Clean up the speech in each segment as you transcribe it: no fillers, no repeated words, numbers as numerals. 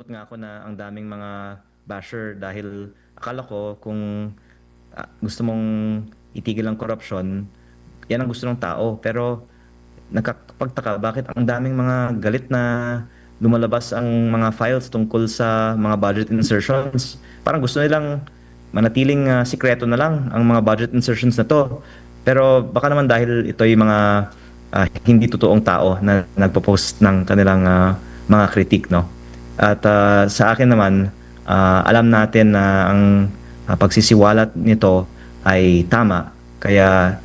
nalungkot nga ako na ang daming mga basher dahil akala ko kung gusto mong itigil ang korupsyon, yan ang gusto ng tao. Pero nakakapagtaka bakit ang daming mga galit na lumalabas ang mga files tungkol sa mga budget insertions. Parang gusto nilang manatiling sikreto na lang ang mga budget insertions na to. Pero baka naman dahil ito yung mga hindi totoong tao na nagpo-post ng kanilang mga kritik, no? At sa akin naman, alam natin na ang pagsisiwalat nito ay tama. Kaya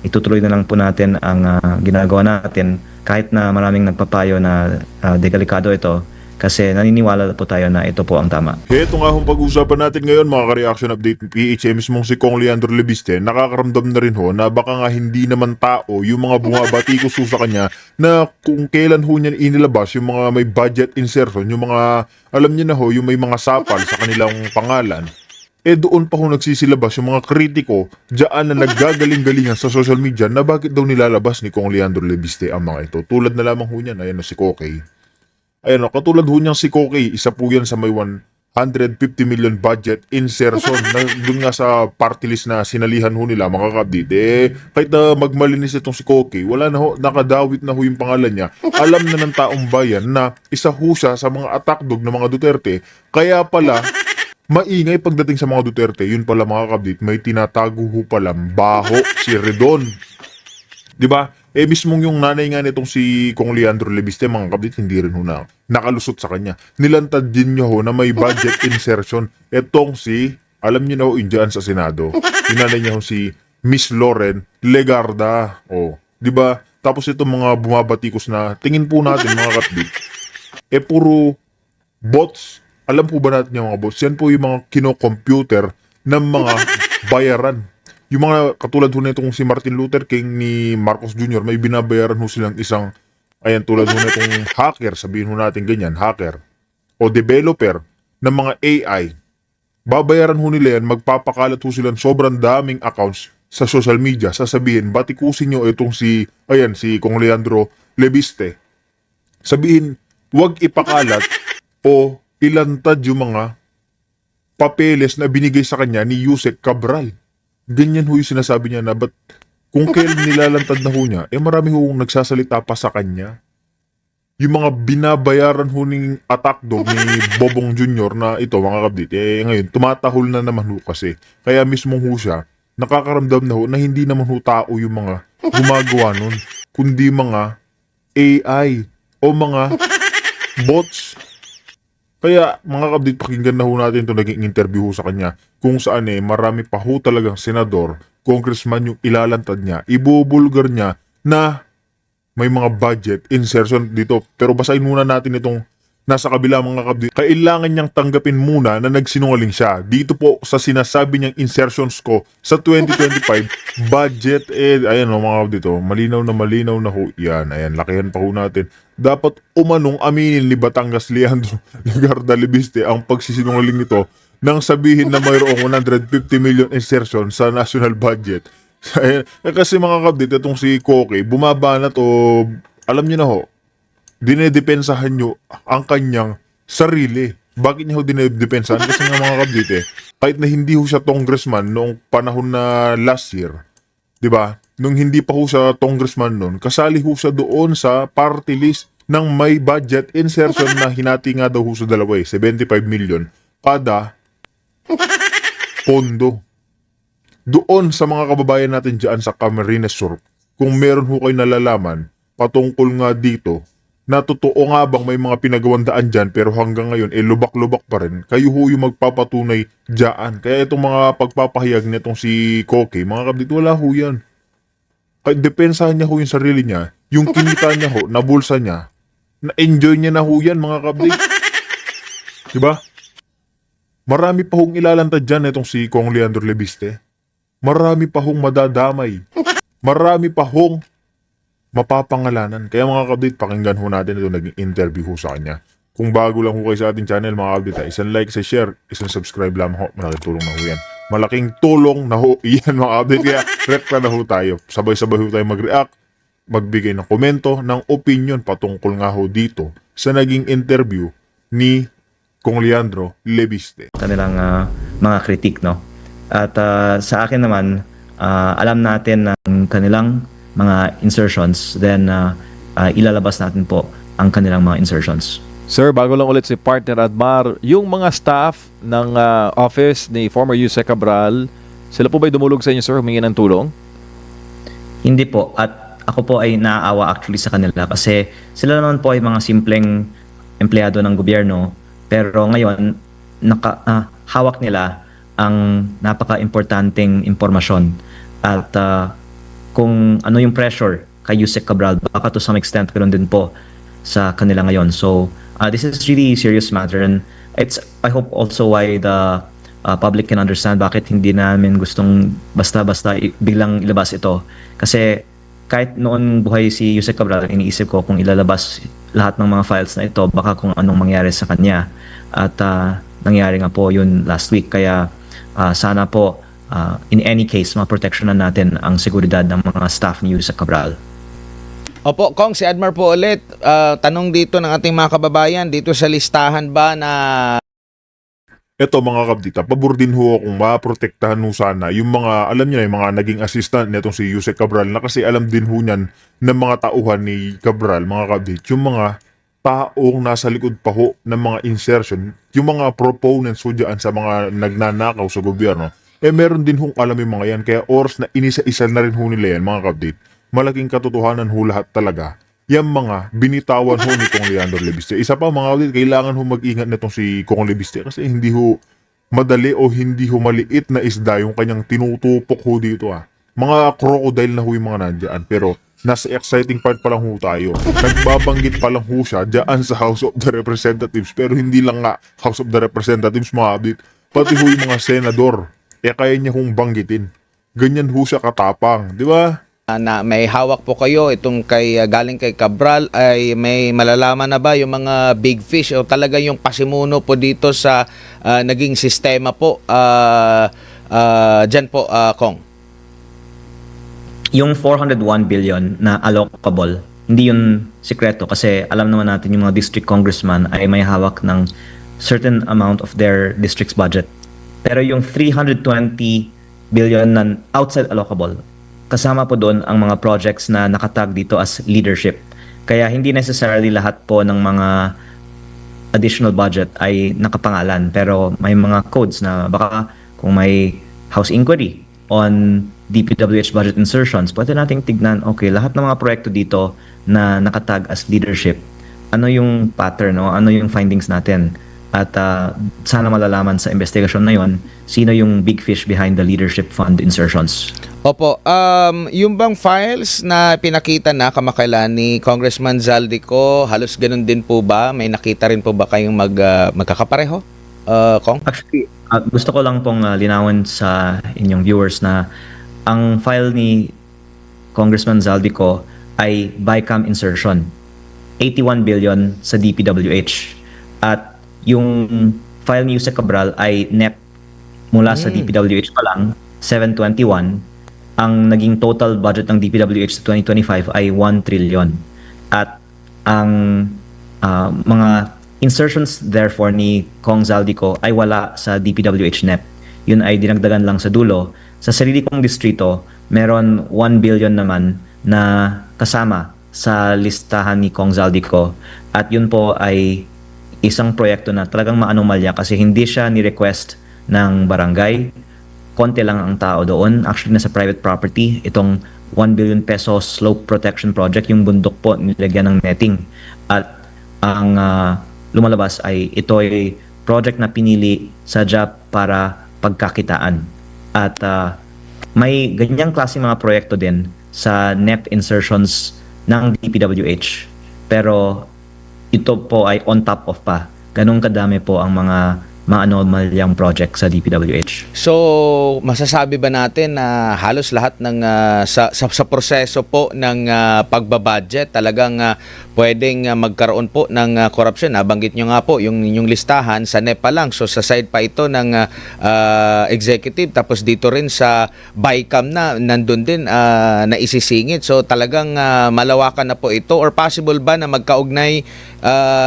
itutuloy na lang po natin ang ginagawa natin kahit na maraming nagpapayo na delikado ito kasi naniniwala po tayo na ito po ang tama. Heto nga hong pag-usapan natin ngayon mga ka-reaction update ni PH, mismong si Kong Leandro Lebiste, nakakaramdam na rin ho na baka nga hindi naman tao yung mga bumabatikos ho sa kanya na kung kailan ho niyan inilabas yung mga may budget insertion, yung mga, alam niyo na ho, yung may mga sapal sa kanilang pangalan. Doon pa ho nagsisilabas yung mga kritiko dyan na naggagaling-galingan sa social media na bakit daw nilalabas ni Kong Leandro Lebiste ang mga ito. Tulad na lamang ho niyan, ayan o si Kokey. Ayan o, katulad ho niyang si Kokey, isa po yan sa may 150 million budget insertion na dun nga sa party list na sinalihan ho nila mga kabdit. Kahit na magmalinis itong si Kokey, wala na ho, nakadawit na ho yung pangalan niya. Alam na ng taong bayan na isa ho siya sa mga attack dog ng mga Duterte. Kaya pala, maingay pagdating sa mga Duterte, yun pala mga kabdit, may tinatago ho palang baho si Redon. 'Di ba? Mismong yung nanay nga nitong si Kong Leandro Lebiste, mga kabdit, hindi rin ho na nakalusot sa kanya. Nilantad din niya ho na may budget insertion. Etong si, alam niyo na ho, Indian sa Senado. Yung nanay niya ho si Miss Lauren Legarda. O, 'di ba? Tapos itong mga bumabatikos na, tingin po natin mga kabdit, puro bots. Alam po ba natin yung mga bots? Yan po yung mga kino-computer ng mga bayaran. Yung mga katulad ho na itong si Martin Luther King ni Marcos Jr., may binabayaran ho silang isang, ayan, tulad ho na itong hacker, sabihin ho natin ganyan, hacker, o developer ng mga AI. Babayaran ho nila yan, magpapakalat ho silang sobrang daming accounts sa social media. Sasabihin, batikusin nyo itong si, ayan, si Kong Leandro Lebiste. Sabihin, huwag ipakalat o ilantad yung mga papeles na binigay sa kanya ni Yusek Cabral. Ganyan ho yung sinasabi niya na ba't kung kailan nilalantad na ho niya, marami ho nagsasalita pa sa kanya. Yung mga binabayaran ho ng attack dog ni Bobong Jr. na ito mga kabdit, ngayon tumatahol na naman ho kasi. Kaya mismo ho siya, nakakaramdam na ho na hindi naman ho tao yung mga gumagawa nun, kundi mga AI o mga bots. Kaya mga kabdit, pakinggan na ho natin ito naging interview ho sa kanya kung saan marami pa ho talagang senador, congressman yung ilalantad niya, ibubulgar niya na may mga budget insertion dito. Pero basahin muna natin itong nasa kabila mga kabdit. Kailangan niyang tanggapin muna na nagsinungaling siya. Dito po sa sinasabi niyang insertions ko sa 2025 budget, ayan o mga kabdit, malinaw na ho yan. Ayan, lakihan pa ho natin. Dapat umanong aminin ni Batangas Leandro Legarda Lebiste ang pagsisinungaling nito nang sabihin na mayroong 150 million insertion sa national budget. Kasi mga kabdit, itong si Kokey, bumabanat o alam niyo na ho, dinedepensahan nyo ang kanyang sarili. Bakit niya ho dinedepensahan? Kasi nga mga kabdit, kahit na hindi ho siya congressman noong panahon na last year, di ba? Nung hindi pa ho siya congressman noon, kasali ho siya doon sa party list ng may budget insertion na hinati nga daw ho sa dalawa 75 million kada pondo. Doon sa mga kababayan natin dyan sa Camarines Sur, kung meron ho kayo nalalaman patungkol nga dito, na totoo nga bang may mga pinagawandaan dyan pero hanggang ngayon lubak-lubak pa rin, kayo ho yung magpapatunay dyan. Kaya itong mga pagpapahayag nitong si Kokey, mga kabdit, wala ho yan. Kahit depensahan niya ho yung sarili niya, yung kinita niya ho, na bulsa niya, na-enjoy niya na ho yan mga kabdit. Diba? Marami pa hong ilalantad dyan itong si Kong Leandro Lebiste. Marami pa hong madadamay. Marami pa hong mapapangalanan. Kaya mga kabdit, pakinggan ho natin ito naging interview ho sa kanya. Kung bago lang ho kayo sa ating channel mga kabdit, isang like, isang share, isang subscribe lamang ho. Malaking tulong na ho yan. Malaking tulong na ho yan mga kabdit. Kaya react na ho tayo. Sabay-sabay ho tayo mag-react, magbigay ng komento, ng opinion patungkol nga ho dito sa naging interview ni Kong Leandro Lebiste. Kanilang mga kritik, no? At sa akin naman, alam natin ng kanilang mga insertions, then ilalabas natin po ang kanilang mga insertions. Sir, bago lang ulit si Partner Admar, yung mga staff ng office ni former Yusek Cabral, sila po ba'y dumulog sa inyo, sir, humingi ng tulong? Hindi po. At ako po ay naaawa actually sa kanila kasi sila naman po ay mga simpleng empleyado ng gobyerno, pero ngayon hawak nila ang napaka-importanteng impormasyon. At kung ano yung pressure kay Yusek Cabral, baka to some extent ganoon din po sa kanila ngayon. So this is really serious matter, and I hope also why the public can understand bakit hindi namin gustong basta-basta biglang ilabas ito. Kasi kahit noon buhay si Yusek Cabral, iniisip ko kung ilalabas lahat ng mga files na ito, baka kung anong mangyari sa kanya. At nangyari nga po yun last week. Kaya sana po, in any case, maproteksyonan natin ang seguridad ng mga staff ni Yusek Cabral. Opo, Kong, si Admar po ulit. Tanong dito ng ating mga kababayan, dito sa listahan ba na Ito mga kabdita, pabor din ho akong maprotektahan ho sana yung mga, alam niyo na, yung mga naging assistant nitong si Yusek Cabral na kasi alam din ho niyan ng mga tauhan ni Cabral, mga kabdit, yung mga taong nasa likod pa ho ng mga insertion, yung mga proponents ho dyan sa mga nagnanakaw sa gobyerno, meron din hong alam yung mga yan, kaya oras na inisa-isa na rin ho nila yan, mga kabdit. Malaking katotohanan ho lahat talaga. Yung mga binitawan ho ni Kong Leandro Lebiste. Isa pa mga kapatid, kailangan ho mag-ingat nitong si Kong Lebiste kasi hindi ho madali o hindi ho maliit na isda yung kanyang tinutupok ho dito Mga crocodile na ho yung mga nandyan. Pero nasa exciting part pa lang ho tayo. Nagbabanggit pa lang ho siya dyan sa House of the Representatives. Pero hindi lang nga House of the Representatives mga kapatid. Pati ho yung mga senador. Kaya niya hong banggitin. Ganyan ho siya katapang. Di ba? na may hawak po kayo itong galing kay Cabral, ay may malalaman na ba yung mga big fish o talaga yung pasimuno po dito sa naging sistema po dyan po, Kong? Yung 401 billion na allocable, hindi yun sikreto kasi alam naman natin yung mga district congressman ay may hawak ng certain amount of their district's budget. Pero yung 320 billion na outside allocable, kasama po doon ang mga projects na nakatag dito as leadership. Kaya hindi necessarily lahat po ng mga additional budget ay nakapangalan. Pero may mga codes na baka kung may House inquiry on DPWH budget insertions, pwede nating tignan, okay, lahat ng mga proyekto dito na nakatag as leadership, ano yung pattern, no? Ano yung findings natin? At sana malalaman sa investigasyon na yon sino yung big fish behind the leadership fund insertions. Opo, yung bang files na pinakita na kamakailan ni Congressman Zaldico, halos ganun din po ba? May nakita rin po ba kayong magkakapareho, Kong? Actually, gusto ko lang pong linawin sa inyong viewers na ang file ni Congressman Zaldico ay BICAM insertion, 81 billion sa DPWH. At yung file ni Yusek Cabral ay NEP mula sa DPWH pa lang, 721. Ang naging total budget ng DPWH sa 2025 ay 1 trillion. At ang mga insertions therefore ni Kong Zaldico ay wala sa DPWH NEP. Yun ay dinagdagan lang sa dulo. Sa sarili kong distrito, meron 1 billion naman na kasama sa listahan ni Kong Zaldico. At yun po ay isang proyekto na talagang maanomalya kasi hindi siya ni-request ng barangay. Konti lang ang tao doon. Actually, nasa private property. Itong 1 billion pesos slope protection project, yung bundok po, nilagyan ng netting. At ang lumalabas ay ito ay project na pinili sadya para pagkakitaan. At may ganyang klase mga proyekto din sa NEP insertions ng DPWH. Pero ito po ay on top of pa. Ganun kadami po ang mga maanomalyang project sa DPWH. So, masasabi ba natin na halos lahat ng sa proseso po ng pagbabudget talagang pwedeng magkaroon po ng korupsyon? Nabanggit nyo nga po yung listahan sa NEPA lang. So, sa side pa ito ng executive, tapos dito rin sa BICAM na nandun din na isisingit. So, talagang malawakan na po ito, or possible ba na magkaugnay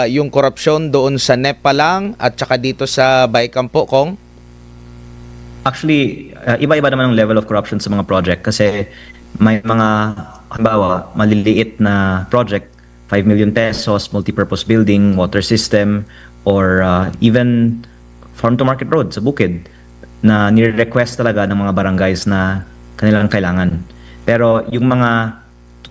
yung korupsyon doon sa NEPA lang at saka dito sa Baykam po, Kong? Actually, iba-iba naman ang level of corruption sa mga project kasi may mga, halimbawa, maliliit na project, 5 million pesos, multipurpose building, water system, or even farm-to-market road sa bukid na nire-request talaga ng mga barangays na kanilang kailangan. Pero yung mga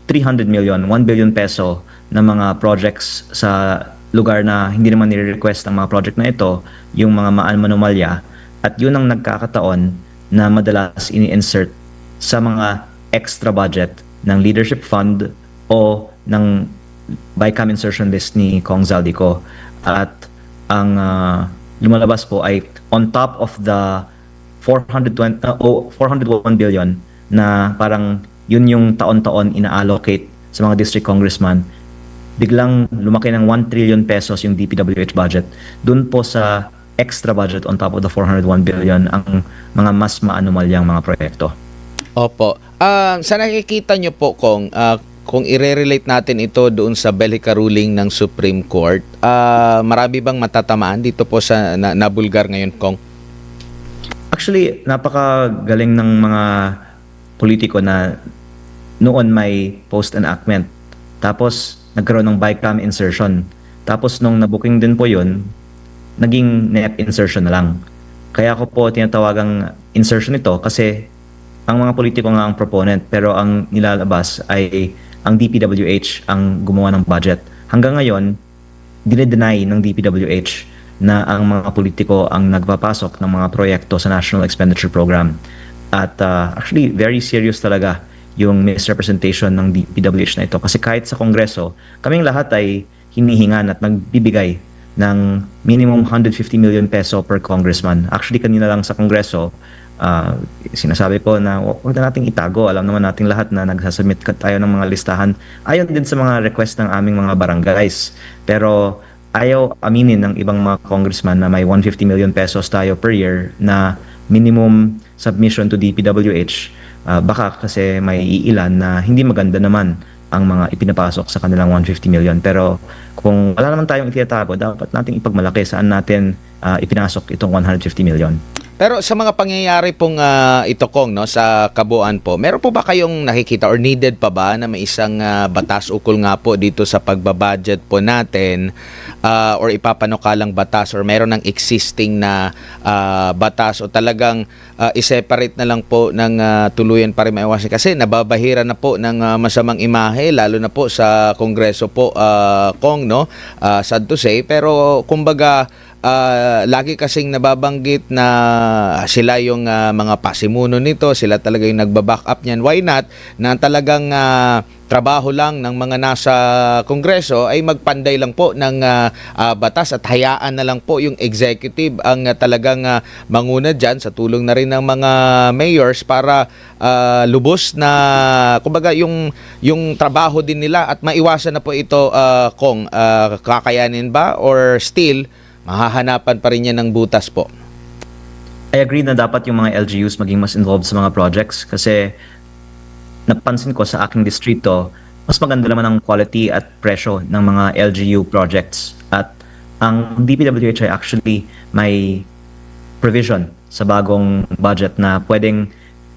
300 million, 1 billion peso na mga projects sa lugar na hindi naman nire-request ang mga project na ito, yung mga manomalya, at yun ang nagkakataon na madalas ini-insert sa mga extra budget ng leadership fund o ng BICAM insertion list ni Kong Zaldico. At ang lumalabas po ay on top of the 401 billion na parang yun yung taon-taon ina-allocate sa mga district congressman, biglang lumaki ng 1 trillion pesos yung DPWH budget. Doon po sa extra budget on top of the 401 billion ang mga mas maanumalyang mga proyekto. Opo. Sa nakikita nyo po, kung i-relate natin ito doon sa Bellica ruling ng Supreme Court, marami bang matatamaan dito po sa nabulgar ngayon, Kong? Actually, napakagaling ng mga politiko na noon may post-enactment. Tapos, nagkaroon ng BICAM insertion. Tapos, nung nabuking din po yun, naging NEP insertion na lang. Kaya ako po tinatawagang insertion ito kasi ang mga politiko nga ang proponent pero ang nilalabas ay ang DPWH ang gumawa ng budget. Hanggang ngayon, dinedeny ng DPWH na ang mga politiko ang nagpapasok ng mga proyekto sa National Expenditure Program. At actually, very serious talaga yung misrepresentation ng DPWH na ito. Kasi kahit sa Kongreso, kaming lahat ay hinihingan at nagbibigay ng minimum 150 million peso per congressman. Actually, kanina lang sa Kongreso, sinasabi ko na huwag na nating itago. Alam naman nating lahat na nagsasubmit tayo ng mga listahan. Ayon din sa mga request ng aming mga barangays. Pero ayaw aminin ng ibang mga congressman na may 150 million pesos tayo per year na minimum submission to DPWH. Baka kasi may iilan na hindi maganda naman ang mga ipinapasok sa kanilang 150 million. Pero kung wala naman tayong itatago, dapat nating ipagmalaki saan natin ipinasok itong 150 million. Pero sa mga pangyayari pong ito, Kong, no, sa kabuuan po, meron po ba kayong nakikita or needed pa ba na may isang batas ukol nga po dito sa pagbabudget po natin or ipapanukalang batas or meron ng existing na batas o talagang i-separate na lang po ng tuluyan para maiwasan? Kasi nababahira na po ng masamang imahe, lalo na po sa Kongreso po, Kong, no? Sad to say. Pero kumbaga, lagi kasing nababanggit na sila yung mga pasimuno nito, sila talaga yung nagba-back up niyan. Why not na talagang trabaho lang ng mga nasa Kongreso ay magpanday lang po ng batas at hayaan na lang po yung executive ang talagang manguna dyan sa tulong na rin ng mga mayors para lubos na kumbaga yung trabaho din nila at maiwasan na po ito, Kong. Kakayanin ba or still mahahanapan pa rin yan ng butas po? I agree na dapat yung mga LGUs maging mas involved sa mga projects kasi napansin ko sa aking distrito, mas maganda naman ang quality at presyo ng mga LGU projects. At ang DPWH ay actually may provision sa bagong budget na pwedeng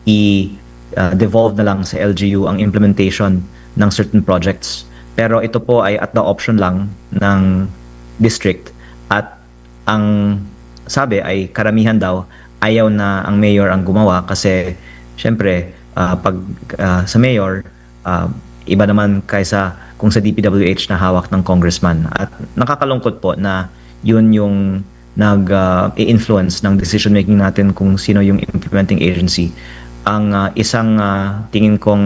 i-devolve na lang sa LGU ang implementation ng certain projects. Pero ito po ay at the option lang ng district. At ang sabi ay karamihan daw ayaw na ang mayor ang gumawa kasi syempre pag sa mayor iba naman kaysa kung sa DPWH na hawak ng congressman. At nakakalungkot po na yun yung nag-i-influence ng decision making natin kung sino yung implementing agency. Ang isang tingin kong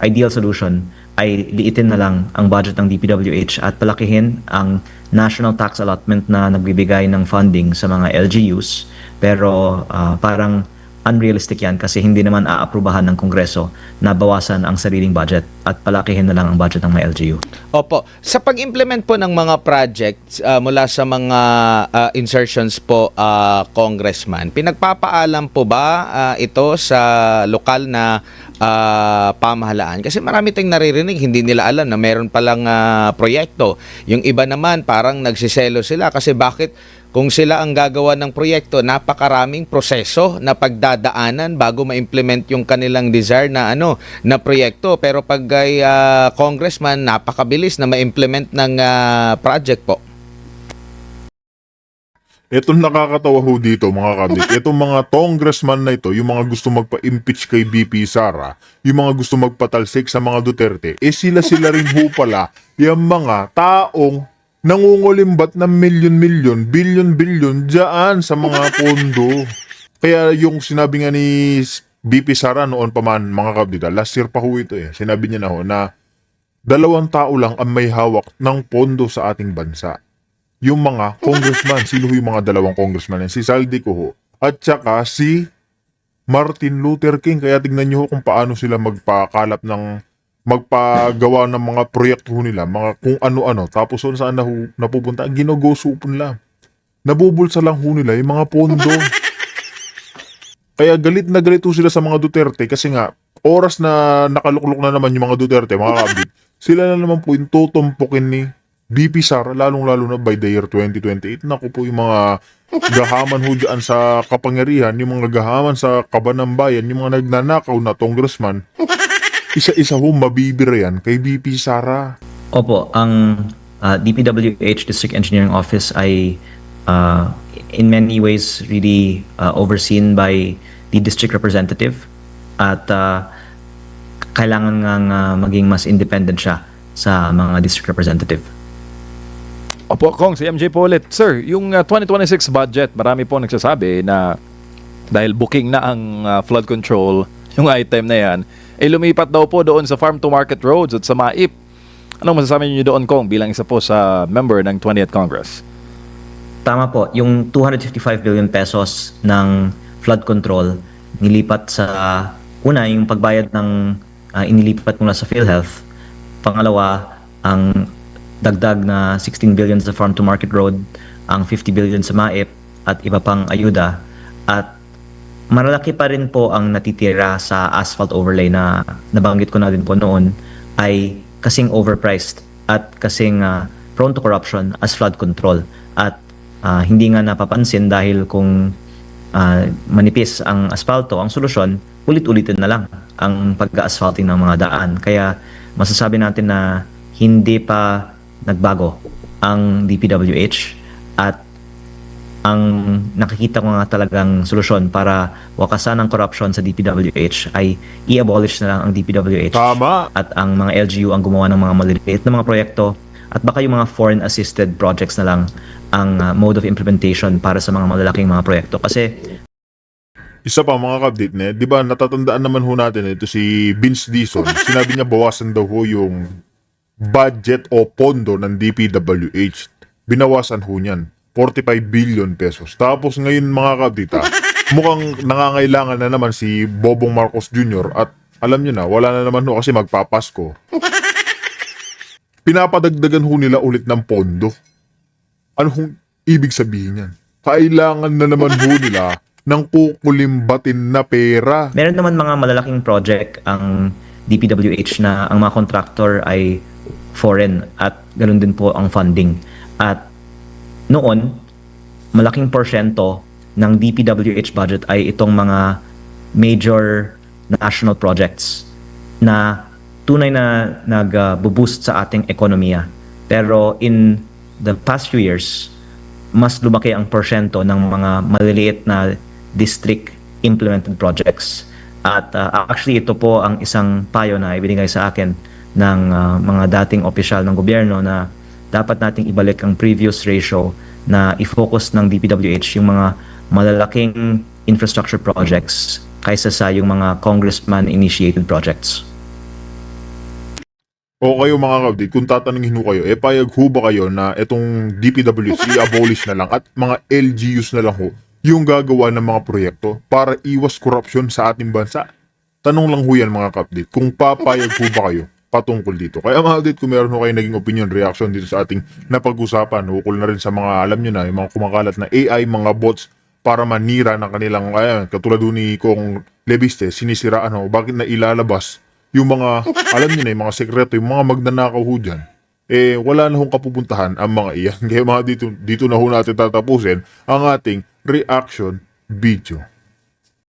ideal solution ay liitin na lang ang budget ng DPWH at palakihin ang national tax allotment na nagbibigay ng funding sa mga LGUs. Pero parang unrealistic yan kasi hindi naman aaprubahan ng Kongreso na bawasan ang sariling budget at palakihin na lang ang budget ng mga LGU. Opo. Sa pag-implement po ng mga projects mula sa mga insertions po, Congressman, pinagpapaalam po ba ito sa lokal na pamahalaan? Kasi marami tayong naririnig, hindi nila alam na meron palang proyekto. Yung iba naman parang nagsiselo sila kasi bakit kung sila ang gagawa ng proyekto, napakaraming proseso na pagdadaanan bago ma-implement yung kanilang desire na na proyekto. Pero pag ay congressman, napakabilis na ma-implement ng project po. Itong nakakatawa ho dito mga kabit, itong mga congressman na ito, yung mga gusto magpa-impeach kay BP Sara, yung mga gusto magpatalsik sa mga Duterte, sila rin ho pala yung mga taong nangungulimbat ng milyon-milyon, bilyon-bilyon dyan sa mga pondo. Kaya yung sinabi nga ni BP Sara noon pa man, mga kabdita, last year pa ho ito sinabi niya na ho na 2 tao lang ang may hawak ng pondo sa ating bansa. Yung mga congressman, sino ho yung mga 2 congressman? Si Saldico ho, at saka si Martin Luther King. Kaya tignan nyo ho kung paano sila magpagawa ng mga proyekto nila, mga kung ano-ano, tapos saan na napupunta, ginogosupon lang. Nabubulsa lang ho nila yung mga pondo. Kaya galit na galit ho sila sa mga Duterte kasi nga, oras na nakaluklok na naman yung mga Duterte, mga kabit, sila na naman po yung tutumpukin ni BP Sara, lalong-lalo na by the year 2028. Naku po yung mga gahaman ho dyan sa kapangyarihan, yung mga gahaman sa kaban ng bayan, yung mga nagnanakaw na congressman, isa-isa ho mabibira yan kay BP Sara. Opo, ang DPWH District Engineering Office ay in many ways really overseen by the district representative at kailangan nga maging mas independent siya sa mga district representative. Opo, Kong, si MJ po ulit. Sir, yung 2026 budget, marami po nagsasabi na dahil booking na ang flood control, yung item na yan, lumipat daw po doon sa farm to market roads at sa MAIP. Anong masasabi niyo doon, Kong, bilang isa po sa member ng 20th Congress? Tama po, yung 255 billion pesos ng flood control nilipat sa una yung pagbayad ng inilipat mula sa PhilHealth. Pangalawa, ang dagdag na 16 billion sa farm to market road, ang 50 billion sa MAIP at iba pang ayuda. At malalaki pa rin po ang natitira sa asphalt overlay na nabanggit ko na din po noon ay kasing overpriced at kasing prone to corruption as flood control. At hindi nga napapansin dahil kung manipis ang asfalto, ang solusyon, ulit-ulitin na lang ang pag-asphalting ng mga daan. Kaya masasabi natin na hindi pa nagbago ang DPWH at ang nakikita ko nga talagang solusyon para wakasan ang corruption sa DPWH ay i-abolish na lang ang DPWH. Tama. At ang mga LGU ang gumawa ng mga maliliit na mga proyekto at baka yung mga foreign assisted projects na lang ang mode of implementation para sa mga malalaking mga proyekto. Kasi Isa pa mga kabdit di ba natatandaan naman ho natin ito si Vince Dizon, sinabi niya bawasan daw ho yung budget o pondo ng DPWH. Binawasan ho niyan. 45 billion pesos. Tapos ngayon mga kabdita, mukhang nangangailangan na naman si Bobong Marcos Jr. at alam nyo na, wala na naman ho kasi magpapasko. Pinapadagdagan ho nila ulit ng pondo. Ano hong ibig sabihin yan? Kailangan na naman ho nila ng kukulimbatin na pera. meron naman mga malalaking project ang DPWH na ang mga contractor ay foreign at ganoon din po ang funding. At noon, malaking porsyento ng DPWH budget ay itong mga major national projects na tunay na nag-boost sa ating ekonomiya. Pero in the past few years, mas lumaki ang porsyento ng mga maliliit na district implemented projects. At actually ito po ang isang payo na ibinigay sa akin ng mga dating opisyal ng gobyerno na dapat nating ibalik ang previous ratio na i-focus ng DPWH yung mga malalaking infrastructure projects kaysa sa yung mga congressman-initiated projects. O kayo mga kabdit, kung tatanungin ho kayo, payag ho ba kayo na itong DPWH i-abolish na lang at mga LGUs na lang ho yung gagawa ng mga proyekto para iwas korupsyon sa ating bansa? Tanong lang ho yan mga ka-update, kung papayag po ba kayo patungkol dito. Kaya mga update, kung meron ho kayo naging opinion, reaction dito sa ating napag-usapan, ukol na rin sa mga, alam nyo na, yung mga kumakalat na AI, mga bots, para manira ng kanilang, katulad ho ni Kong Lebiste, sinisiraan ho, bakit na ilalabas yung mga, alam nyo na, yung mga sekreto, yung mga magnanakaw ho dyan, wala na hong kapupuntahan ang mga iyan. Kaya mga dito na ho natin tatapusin ang ating reaction video.